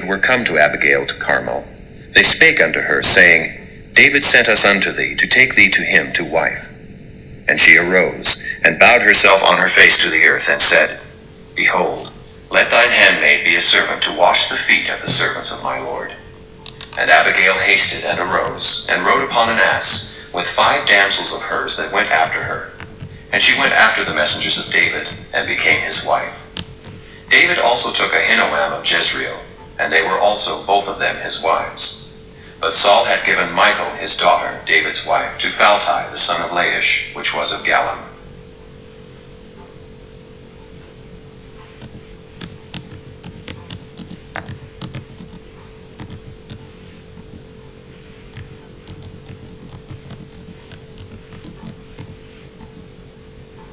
David were come to Abigail to Carmel, they spake unto her, saying, David sent us unto thee to take thee to him to wife. And she arose, and bowed herself on her face to the earth, and said, Behold, let thine handmaid be a servant to wash the feet of the servants of my lord. And Abigail hasted and arose, and rode upon an ass, with 5 damsels of hers that went after her. And she went after the messengers of David, and became his wife. David also took Ahinoam of Jezreel, and they were also both of them his wives. But Saul had given Michal his daughter, David's wife, to Phalti the son of Laish, which was of Gallim.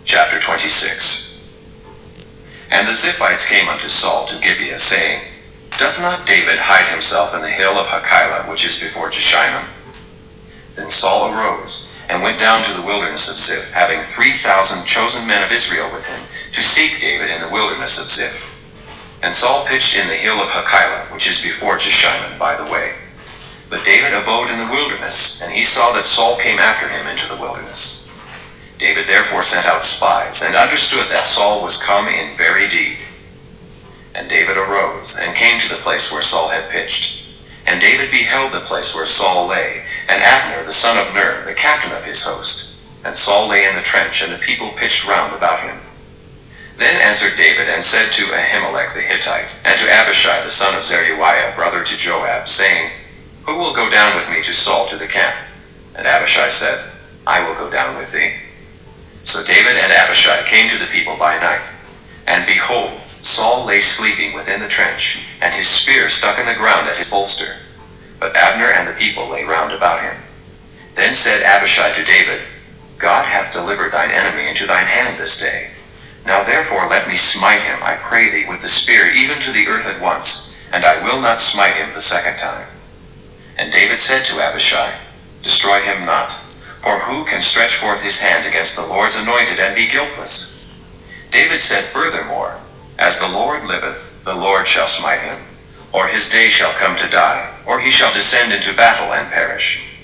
Chapter 26. And the Ziphites came unto Saul to Gibeah, saying, Doth not David hide himself in the hill of Hachilah, which is before Jeshimon? Then Saul arose, and went down to the wilderness of Ziph, having 3,000 chosen men of Israel with him, to seek David in the wilderness of Ziph. And Saul pitched in the hill of Hachilah, which is before Jeshimon, by the way. But David abode in the wilderness, and he saw that Saul came after him into the wilderness. David therefore sent out spies, and understood that Saul was come in very deed. And David arose, and came to the place where Saul had pitched. And David beheld the place where Saul lay, and Abner the son of Ner, the captain of his host. And Saul lay in the trench, and the people pitched round about him. Then answered David, and said to Ahimelech the Hittite, and to Abishai the son of Zeruiah, brother to Joab, saying, Who will go down with me to Saul to the camp? And Abishai said, I will go down with thee. So David and Abishai came to the people by night. And behold, Saul lay sleeping within the trench, and his spear stuck in the ground at his bolster. But Abner and the people lay round about him. Then said Abishai to David, God hath delivered thine enemy into thine hand this day. Now therefore let me smite him, I pray thee, with the spear even to the earth at once, and I will not smite him the second time. And David said to Abishai, Destroy him not, for who can stretch forth his hand against the Lord's anointed and be guiltless? David said furthermore, As the Lord liveth, the Lord shall smite him, or his day shall come to die, or he shall descend into battle and perish.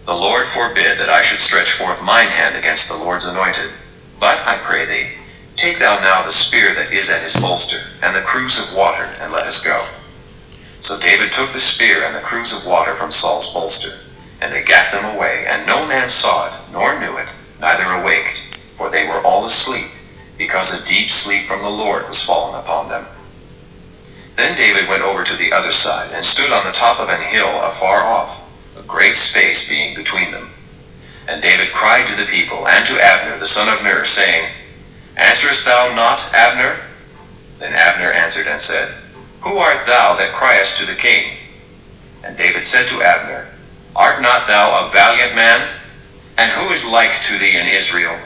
The Lord forbid that I should stretch forth mine hand against the Lord's anointed. But, I pray thee, take thou now the spear that is at his bolster, and the cruse of water, and let us go. So David took the spear and the cruse of water from Saul's bolster, and they gat them away, and no man saw it, nor knew it, neither awaked, for they were all asleep, because a deep sleep from the Lord was fallen upon them. Then David went over to the other side, and stood on the top of an hill afar off, a great space being between them. And David cried to the people, and to Abner the son of Ner, saying, Answerest thou not, Abner? Then Abner answered and said, Who art thou that criest to the king? And David said to Abner, Art not thou a valiant man? And who is like to thee in Israel?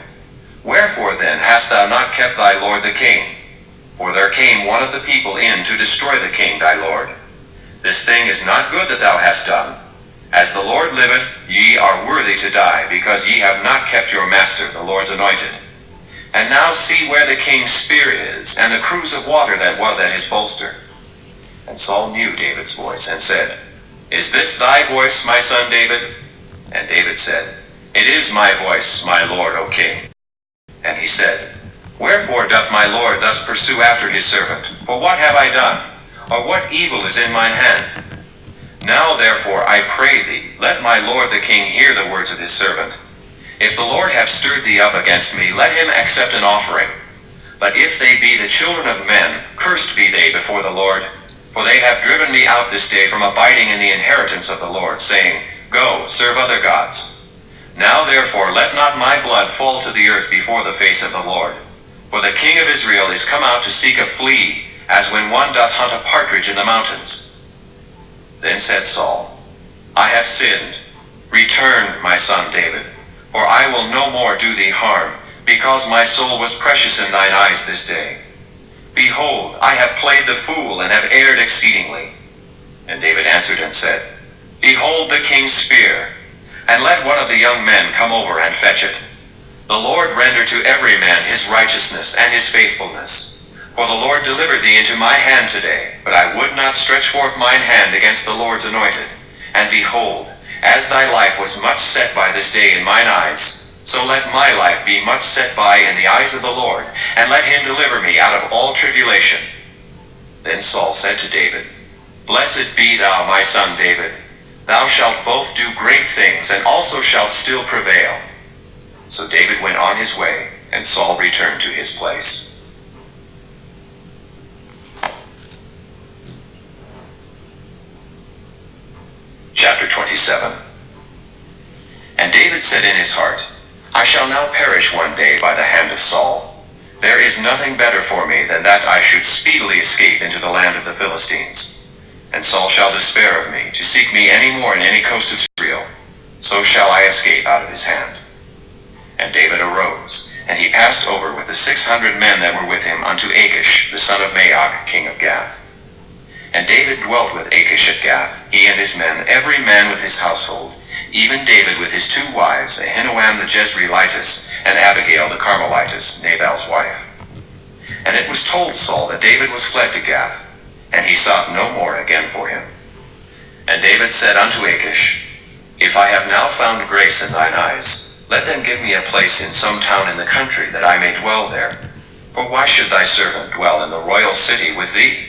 Wherefore then hast thou not kept thy lord the king? For there came one of the people in to destroy the king thy lord. This thing is not good that thou hast done. As the Lord liveth, ye are worthy to die, because ye have not kept your master, the Lord's anointed. And now see where the king's spear is, and the cruse of water that was at his bolster. And Saul knew David's voice, and said, Is this thy voice, my son David? And David said, It is my voice, my lord, O king. And he said, Wherefore doth my lord thus pursue after his servant? For what have I done? Or what evil is in mine hand? Now therefore I pray thee, let my lord the king hear the words of his servant. If the Lord have stirred thee up against me, let him accept an offering. But if they be the children of men, cursed be they before the Lord. For they have driven me out this day from abiding in the inheritance of the Lord, saying, Go, serve other gods. Now therefore let not my blood fall to the earth before the face of the Lord. For the king of Israel is come out to seek a flea, as when one doth hunt a partridge in the mountains. Then said Saul, I have sinned. Return, my son David, for I will no more do thee harm, because my soul was precious in thine eyes this day. Behold, I have played the fool, and have erred exceedingly. And David answered and said, Behold the king's spear, and let one of the young men come over and fetch it. The Lord render to every man his righteousness and his faithfulness. For the Lord delivered thee into my hand today, but I would not stretch forth mine hand against the Lord's anointed. And behold, as thy life was much set by this day in mine eyes, so let my life be much set by in the eyes of the Lord, and let him deliver me out of all tribulation. Then Saul said to David, Blessed be thou, my son David. Thou shalt both do great things, and also shalt still prevail. So David went on his way, and Saul returned to his place. Chapter 27. And David said in his heart, I shall now perish one day by the hand of Saul. There is nothing better for me than that I should speedily escape into the land of the Philistines. And Saul shall despair of me, to seek me any more in any coast of Israel. So shall I escape out of his hand. And David arose, and he passed over with the 600 men that were with him unto Achish, the son of Maoch, king of Gath. And David dwelt with Achish at Gath, he and his men, every man with his household, even David with his 2 wives, Ahinoam the Jezreelitess, and Abigail the Carmelitess, Nabal's wife. And it was told Saul that David was fled to Gath, and he sought no more again for him. And David said unto Achish, If I have now found grace in thine eyes, let them give me a place in some town in the country, that I may dwell there. For why should thy servant dwell in the royal city with thee?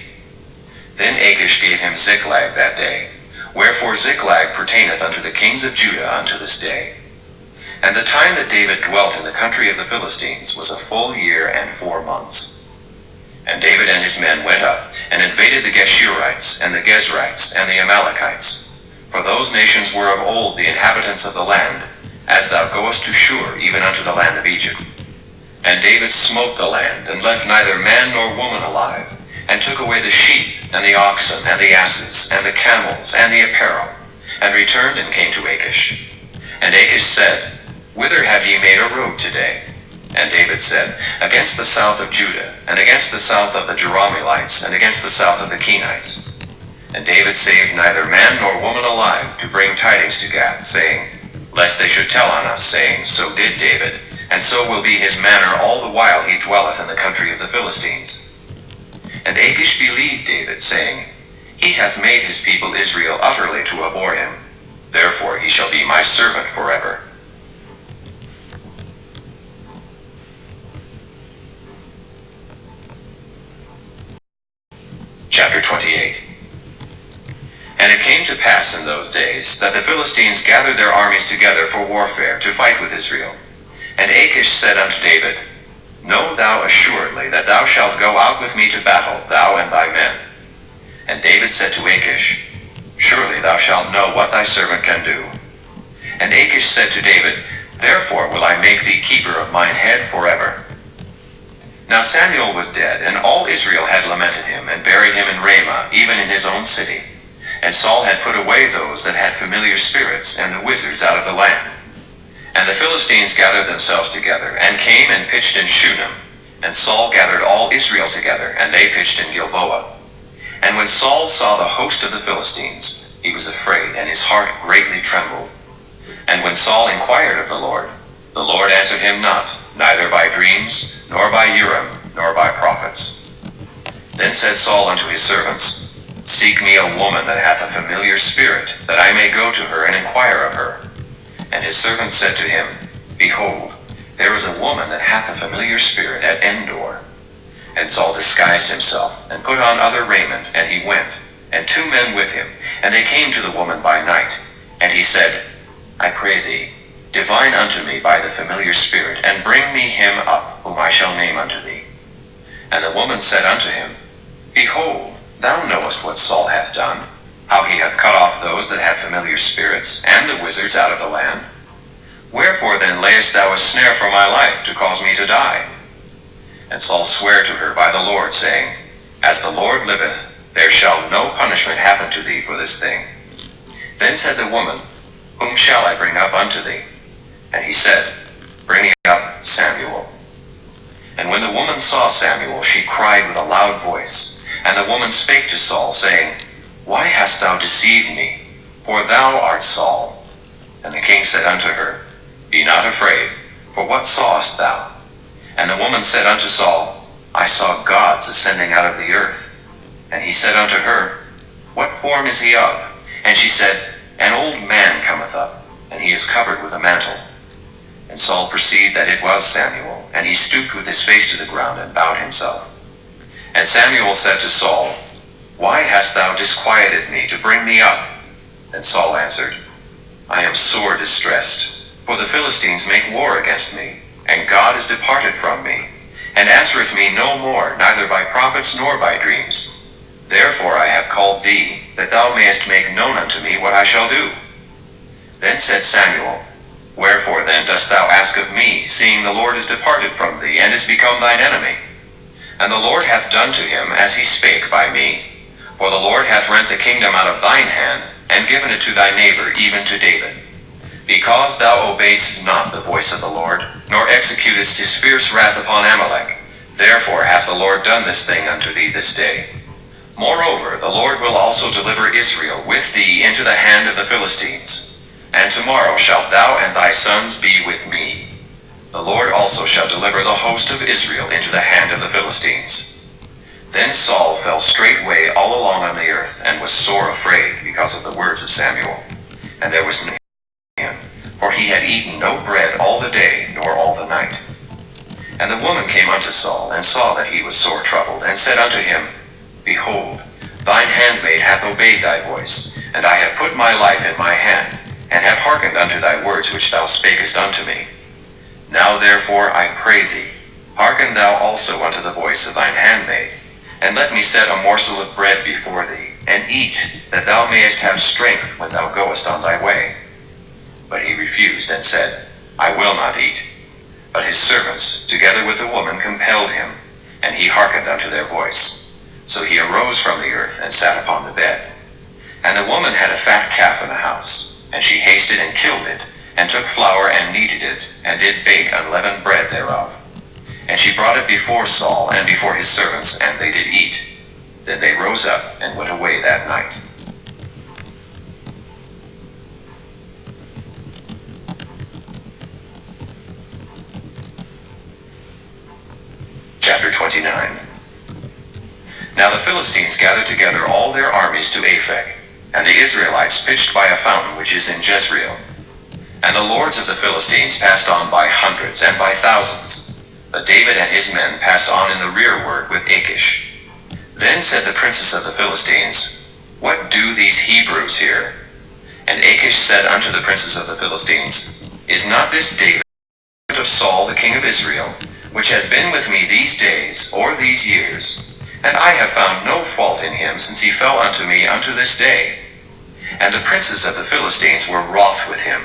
Then Achish gave him Ziklag that day. Wherefore Ziklag pertaineth unto the kings of Judah unto this day. And the time that David dwelt in the country of the Philistines was a full year and 4 months. And David and his men went up, and invaded the Geshurites, and the Gezrites, and the Amalekites. For those nations were of old the inhabitants of the land, as thou goest to Shur, even unto the land of Egypt. And David smote the land, and left neither man nor woman alive, and took away the sheep, and the oxen, and the asses, and the camels, and the apparel, and returned and came to Achish. And Achish said, Whither have ye made a road today? And David said, Against the south of Judah, and against the south of the Jerahmeelites, and against the south of the Kenites. And David saved neither man nor woman alive, to bring tidings to Gath, saying, Lest they should tell on us, saying, So did David, and so will be his manner all the while he dwelleth in the country of the Philistines. And Achish believed David, saying, He hath made his people Israel utterly to abhor him. Therefore he shall be my servant forever. Chapter 28. And it came to pass in those days, that the Philistines gathered their armies together for warfare, to fight with Israel. And Achish said unto David, Know thou assuredly that thou shalt go out with me to battle, thou and thy men. And David said to Achish, Surely thou shalt know what thy servant can do. And Achish said to David, Therefore will I make thee keeper of mine head forever. Now Samuel was dead, and all Israel had lamented him, and buried him in Ramah, even in his own city. And Saul had put away those that had familiar spirits, and the wizards out of the land. And the Philistines gathered themselves together, and came and pitched in Shunem. And Saul gathered all Israel together, and they pitched in Gilboa. And when Saul saw the host of the Philistines, he was afraid, and his heart greatly trembled. And when Saul inquired of the Lord answered him not, neither by dreams, nor by Urim, nor by prophets. Then said Saul unto his servants, Seek me a woman that hath a familiar spirit, that I may go to her and inquire of her. And his servants said to him, Behold, there is a woman that hath a familiar spirit at Endor. And Saul disguised himself, and put on other raiment, and he went, and 2 men with him, and they came to the woman by night. And he said, I pray thee, divine unto me by the familiar spirit, and bring me him up, whom I shall name unto thee. And the woman said unto him, Behold, thou knowest what Saul hath done, how he hath cut off those that have familiar spirits, and the wizards out of the land. Wherefore then layest thou a snare for my life, to cause me to die? And Saul sware to her by the Lord, saying, As the Lord liveth, there shall no punishment happen to thee for this thing. Then said the woman, Whom shall I bring up unto thee? And he said, Bring up Samuel. And when the woman saw Samuel, she cried with a loud voice. And the woman spake to Saul, saying, Why hast thou deceived me? For thou art Saul. And the king said unto her, Be not afraid, for what sawest thou? And the woman said unto Saul, I saw gods ascending out of the earth. And he said unto her, What form is he of? And she said, An old man cometh up, and he is covered with a mantle. And Saul perceived that it was Samuel, and he stooped with his face to the ground and bowed himself. And Samuel said to Saul, Why hast thou disquieted me to bring me up? And Saul answered, I am sore distressed, for the Philistines make war against me, and God is departed from me, and answereth me no more, neither by prophets nor by dreams. Therefore I have called thee, that thou mayest make known unto me what I shall do. Then said Samuel, Wherefore then dost thou ask of me, seeing the Lord is departed from thee, and is become thine enemy? And the Lord hath done to him as he spake by me. For the Lord hath rent the kingdom out of thine hand, and given it to thy neighbor, even to David. Because thou obeyedst not the voice of the Lord, nor executedst his fierce wrath upon Amalek, therefore hath the Lord done this thing unto thee this day. Moreover, the Lord will also deliver Israel with thee into the hand of the Philistines. And tomorrow shalt thou and thy sons be with me. The Lord also shall deliver the host of Israel into the hand of the Philistines. Then Saul fell straightway all along on the earth, and was sore afraid because of the words of Samuel. And there was none in him, for he had eaten no bread all the day, nor all the night. And the woman came unto Saul, and saw that he was sore troubled, and said unto him, Behold, thine handmaid hath obeyed thy voice, and I have put my life in my hand, and have hearkened unto thy words which thou spakest unto me. Now therefore I pray thee, hearken thou also unto the voice of thine handmaid, and let me set a morsel of bread before thee, and eat, that thou mayest have strength when thou goest on thy way. But he refused, and said, I will not eat. But his servants, together with the woman, compelled him, and he hearkened unto their voice. So he arose from the earth, and sat upon the bed. And the woman had a fat calf in the house, and she hasted and killed it, and took flour and kneaded it, and did bake unleavened bread thereof. And she brought it before Saul and before his servants, and they did eat. Then they rose up and went away that night. Chapter 29. Now the Philistines gathered together all their armies to Aphek, and the Israelites pitched by a fountain which is in Jezreel. And the lords of the Philistines passed on by hundreds and by thousands. But David and his men passed on in the rearward with Achish. Then said the princes of the Philistines, What do these Hebrews here? And Achish said unto the princes of the Philistines, Is not this David of Saul the king of Israel, which hath been with me these days, or these years? And I have found no fault in him since he fell unto me unto this day. And the princes of the Philistines were wroth with him.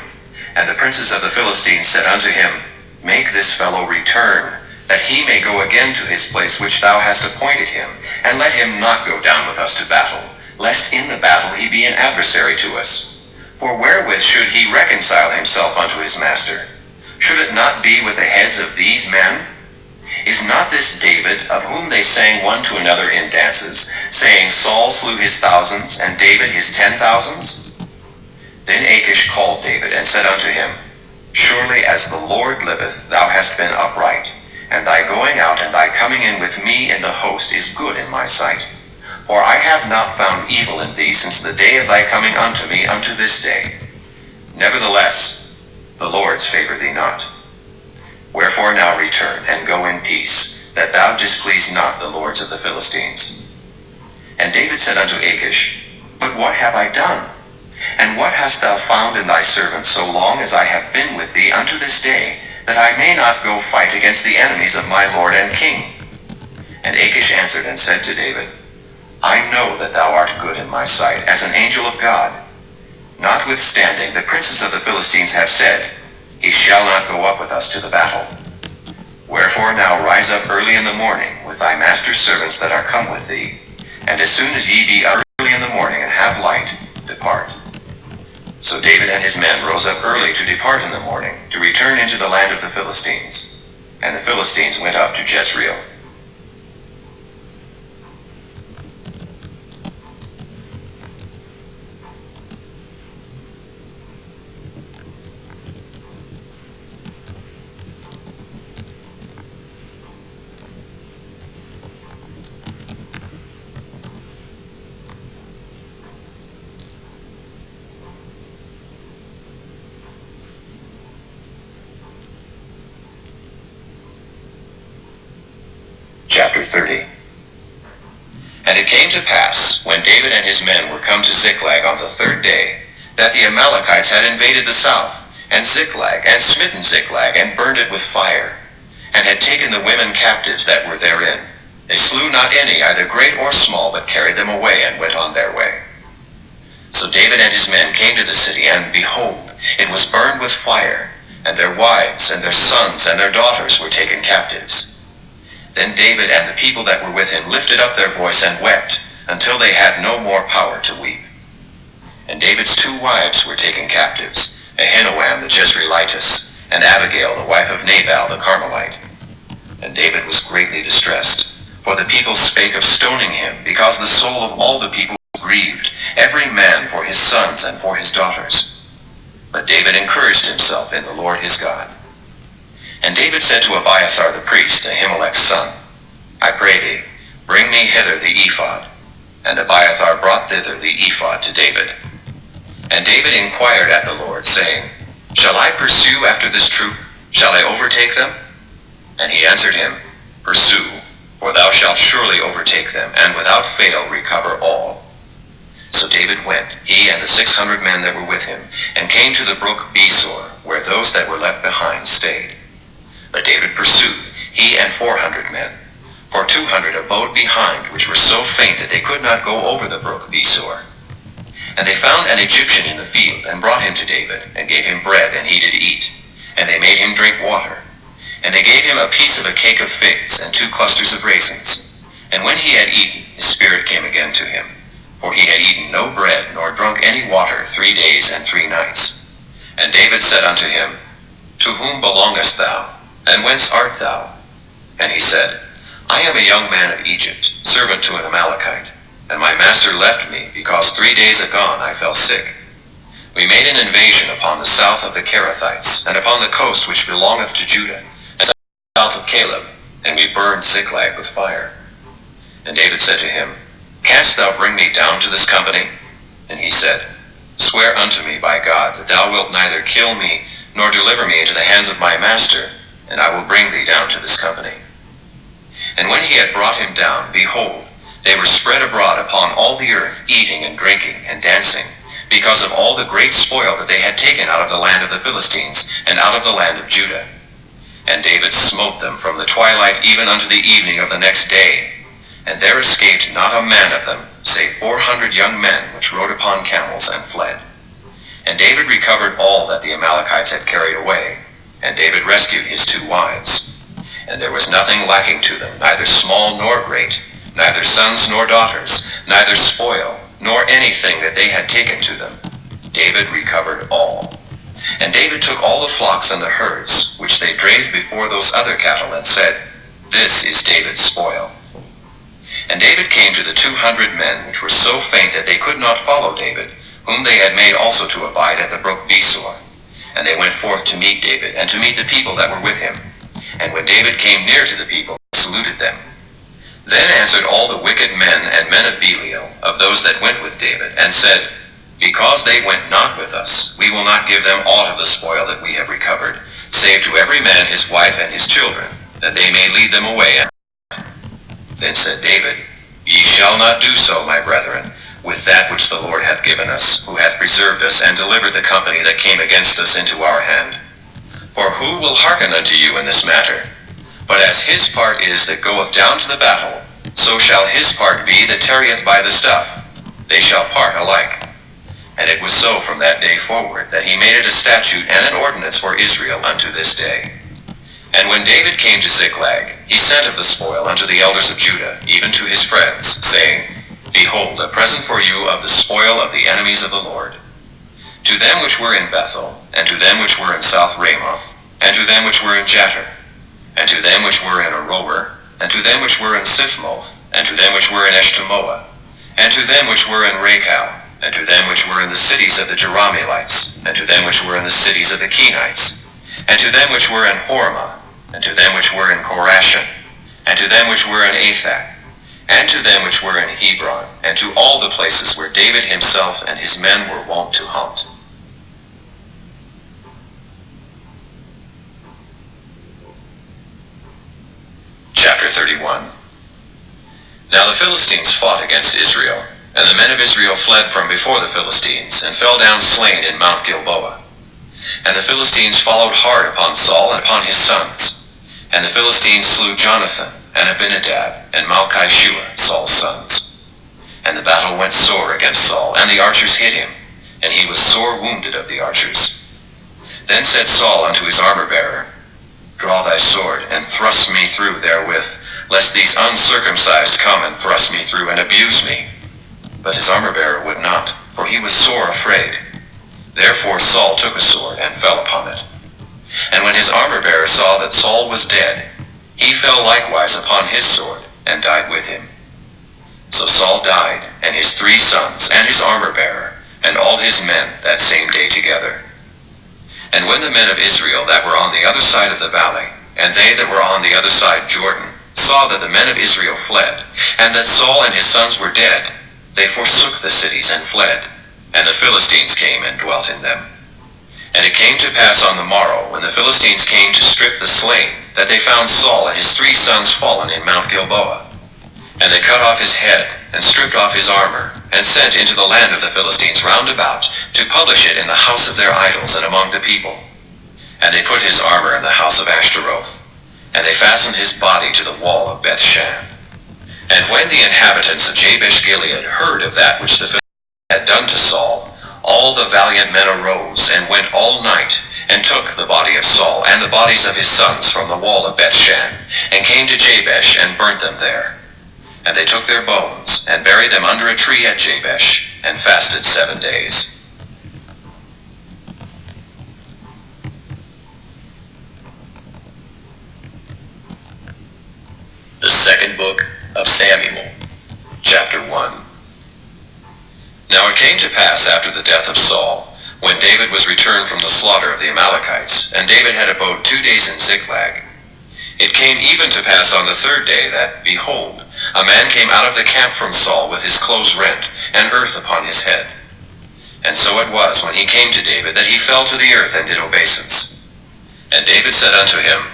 And the princes of the Philistines said unto him, Make this fellow return, that he may go again to his place which thou hast appointed him, and let him not go down with us to battle, lest in the battle he be an adversary to us. For wherewith should he reconcile himself unto his master? Should it not be with the heads of these men? Is not this David, of whom they sang one to another in dances, saying, Saul slew his thousands, and David his 10,000s? Then Achish called David, and said unto him, Surely as the Lord liveth, thou hast been upright, and thy going out and thy coming in with me in the host is good in my sight. For I have not found evil in thee since the day of thy coming unto me unto this day. Nevertheless, the Lord's favour thee not. Wherefore now return, and go in peace, that thou displease not the lords of the Philistines. And David said unto Achish, But what have I done? And what hast thou found in thy servant so long as I have been with thee unto this day, that I may not go fight against the enemies of my lord and king? And Achish answered and said to David, I know that thou art good in my sight, as an angel of God. Notwithstanding, the princes of the Philistines have said, He shall not go up with us to the battle. Wherefore now rise up early in the morning with thy master's servants that are come with thee, and as soon as ye be early in the morning and have light, depart. So David and his men rose up early to depart in the morning, to return into the land of the Philistines. And the Philistines went up to Jezreel. Chapter 30. And it came to pass, when David and his men were come to Ziklag on the third day, that the Amalekites had invaded the south, and Ziklag, and smitten Ziklag, and burned it with fire, and had taken the women captives that were therein. They slew not any, either great or small, but carried them away, and went on their way. So David and his men came to the city, and behold, it was burned with fire, and their wives, and their sons, and their daughters were taken captives. Then David and the people that were with him lifted up their voice and wept, until they had no more power to weep. And David's 2 wives were taken captives, Ahinoam the Jezreelitess, and Abigail the wife of Nabal the Carmelite. And David was greatly distressed, for the people spake of stoning him, because the soul of all the people was grieved, every man for his sons and for his daughters. But David encouraged himself in the Lord his God. And David said to Abiathar the priest, Ahimelech's son, I pray thee, bring me hither the ephod. And Abiathar brought thither the ephod to David. And David inquired at the Lord, saying, Shall I pursue after this troop? Shall I overtake them? And he answered him, Pursue, for thou shalt surely overtake them, and without fail recover all. So David went, he and the 600 men that were with him, and came to the brook Besor, where those that were left behind stayed. But David pursued, he and 400 men. For 200 abode behind, which were so faint that they could not go over the brook Besor. And they found an Egyptian in the field, and brought him to David, and gave him bread, and he did eat. And they made him drink water. And they gave him a piece of a cake of figs, and 2 clusters of raisins. And when he had eaten, his spirit came again to him. For he had eaten no bread, nor drunk any water 3 days and 3 nights. And David said unto him, To whom belongest thou? And whence art thou? And he said, I am a young man of Egypt, servant to an Amalekite. And my master left me, because 3 days agone I fell sick. We made an invasion upon the south of the Kerethites, and upon the coast which belongeth to Judah, and south of Caleb, and we burned Ziklag with fire. And David said to him, Canst thou bring me down to this company? And he said, Swear unto me by God that thou wilt neither kill me, nor deliver me into the hands of my master, and I will bring thee down to this company. And when he had brought him down, behold, they were spread abroad upon all the earth, eating and drinking and dancing, because of all the great spoil that they had taken out of the land of the Philistines, and out of the land of Judah. And David smote them from the twilight even unto the evening of the next day. And there escaped not a man of them, save 400 young men which rode upon camels and fled. And David recovered all that the Amalekites had carried away, and David rescued his 2 wives. And there was nothing lacking to them, neither small nor great, neither sons nor daughters, neither spoil, nor anything that they had taken to them. David recovered all. And David took all the flocks and the herds, which they drave before those other cattle, and said, This is David's spoil. And David came to the 200 men, which were so faint that they could not follow David, whom they had made also to abide at the brook Besor. And they went forth to meet David, and to meet the people that were with him. And when David came near to the people, he saluted them. Then answered all the wicked men and men of Belial, of those that went with David, and said, Because they went not with us, we will not give them aught of the spoil that we have recovered, save to every man his wife and his children, that they may lead them away. Then said David, Ye shall not do so, my brethren, with that which the Lord hath given us, who hath preserved us, and delivered the company that came against us into our hand. For who will hearken unto you in this matter? But as his part is that goeth down to the battle, so shall his part be that tarrieth by the stuff. They shall part alike. And it was so from that day forward, that he made it a statute and an ordinance for Israel unto this day. And when David came to Ziklag, he sent of the spoil unto the elders of Judah, even to his friends, saying, Behold, a present for you of the spoil of the enemies of the Lord. To them which were in Bethel, and to them which were in South Ramoth, and to them which were in Jattir, and to them which were in Aroer, and to them which were in Siphmoth, and to them which were in Eshtemoa, and to them which were in Rachau, and to them which were in the cities of the Jerahmeelites, and to them which were in the cities of the Kenites, and to them which were in Hormah, and to them which were in Korashon, and to them which were in Athak, and to them which were in Hebron, and to all the places where David himself and his men were wont to hunt. Chapter 31. Now the Philistines fought against Israel, and the men of Israel fled from before the Philistines, and fell down slain in Mount Gilboa. And the Philistines followed hard upon Saul and upon his sons. And the Philistines slew Jonathan, and Abinadab, and Malchi-Shua, Saul's sons. And the battle went sore against Saul, and the archers hit him, and he was sore wounded of the archers. Then said Saul unto his armor-bearer, Draw thy sword, and thrust me through therewith, lest these uncircumcised come and thrust me through, and abuse me. But his armor-bearer would not, for he was sore afraid. Therefore Saul took a sword, and fell upon it. And when his armor-bearer saw that Saul was dead, he fell likewise upon his sword, and died with him. So Saul died, and his 3 sons, and his armor-bearer, and all his men that same day together. And when the men of Israel that were on the other side of the valley, and they that were on the other side Jordan, saw that the men of Israel fled, and that Saul and his sons were dead, they forsook the cities and fled, and the Philistines came and dwelt in them. And it came to pass on the morrow, when the Philistines came to strip the slain, that they found Saul and his 3 sons fallen in Mount Gilboa. And they cut off his head, and stripped off his armor, and sent into the land of the Philistines round about, to publish it in the house of their idols and among the people. And they put his armor in the house of Ashtaroth, and they fastened his body to the wall of Bethshan. And when the inhabitants of Jabesh-Gilead heard of that which the Philistines had done to Saul, all the valiant men arose, and went all night, and took the body of Saul, and the bodies of his sons from the wall of Bethshan, and came to Jabesh, and burnt them there. And they took their bones, and buried them under a tree at Jabesh, and fasted 7 days. The second book of Samuel. Chapter 1. Now it came to pass after the death of Saul, when David was returned from the slaughter of the Amalekites, and David had abode 2 days in Ziklag. It came even to pass on the 3rd day that, behold, a man came out of the camp from Saul with his clothes rent, and earth upon his head. And so it was, when he came to David, that he fell to the earth and did obeisance. And David said unto him,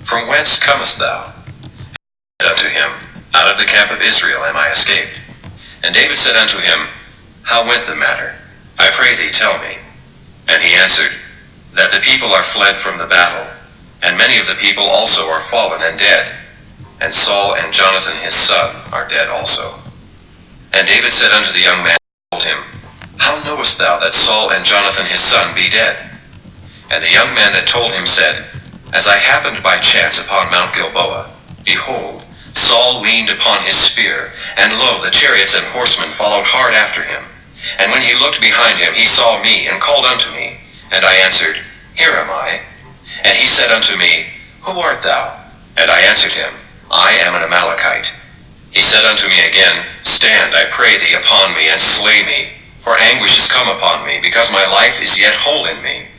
From whence comest thou? And said unto him, Out of the camp of Israel am I escaped. And David said unto him, How went the matter? I pray thee, tell me. And he answered, That the people are fled from the battle, and many of the people also are fallen and dead. And Saul and Jonathan his son are dead also. And David said unto the young man, told him, How knowest thou that Saul and Jonathan his son be dead? And the young man that told him said, As I happened by chance upon Mount Gilboa, behold, Saul leaned upon his spear, and lo, the chariots and horsemen followed hard after him. And when he looked behind him, he saw me, and called unto me. And I answered, Here am I. And he said unto me, Who art thou? And I answered him, I am an Amalekite. He said unto me again, Stand, I pray thee, upon me, and slay me, for anguish is come upon me, because my life is yet whole in me.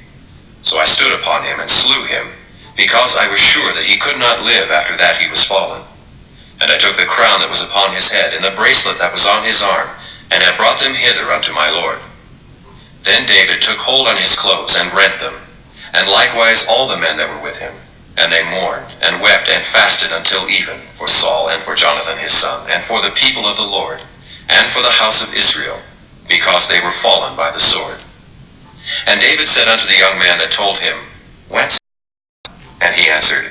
So I stood upon him, and slew him, because I was sure that he could not live after that he was fallen. And I took the crown that was upon his head, and the bracelet that was on his arm, and have brought them hither unto my Lord. Then David took hold on his clothes, and rent them, and likewise all the men that were with him. And they mourned, and wept, and fasted until even, for Saul, and for Jonathan his son, and for the people of the Lord, and for the house of Israel, because they were fallen by the sword. And David said unto the young man that told him, Whence? And he answered,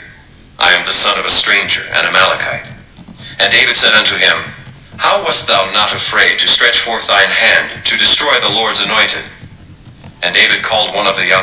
I am the son of a stranger, an Amalekite. And David said unto him, How wast thou not afraid to stretch forth thine hand, to destroy the Lord's anointed? And David called one of the young